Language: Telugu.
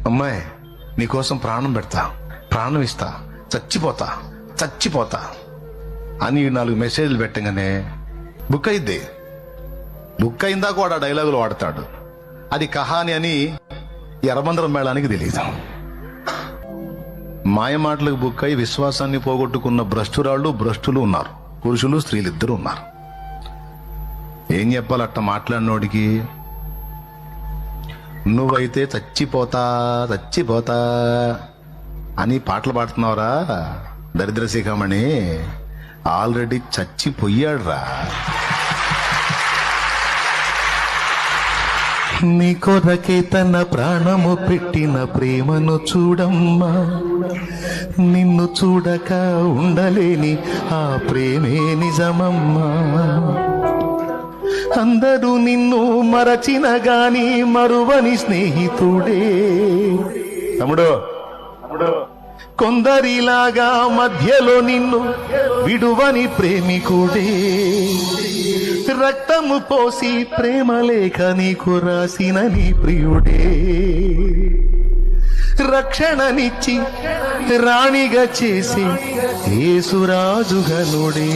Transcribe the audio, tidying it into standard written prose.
అమ్మాయి నీకోసం ప్రాణం పెడతా, ప్రాణం ఇస్తా, చచ్చిపోతా చచ్చిపోతా అని 4 మెసేజ్లు పెట్టగానే బుక్ అయింది. బుక్ అయిందా కూడా డైలాగులు వాడతాడు. అది కహాని అని ఎర్రబందరం మేళానికి తెలియదు. మాయ మాటలకు బుక్ అయి విశ్వాసాన్ని పోగొట్టుకున్న భ్రష్టులు ఉన్నారు. పురుషులు స్త్రీలు ఇద్దరు ఉన్నారు. ఏం చెప్పాలి అట్ట మాట్లాడినోడికి? నువ్వైతే చచ్చిపోతా చచ్చిపోతా అని పాటలు పాడుతున్నావురా దరిద్ర శిఖామణి, ఆల్రెడీ చచ్చిపోయాడురా. నీ కొరకే తన ప్రాణము పెట్టిన ప్రేమను చూడమ్మా, నిన్ను చూడక ఉండలేని ఆ ప్రేమే నిజమమ్మా. అందరూ నిన్ను మరచిన గాని మరువని స్నేహితుడే తమ్ముడు. కొందరిలాగా మధ్యలో నిన్ను విడువని ప్రేమికుడే. రక్తము పోసి ప్రేమ లేఖ నీకు రాసిన నీ ప్రియుడే. రక్షణనిచ్చి రాణిగా చేసి యేసురాజుగనుడే.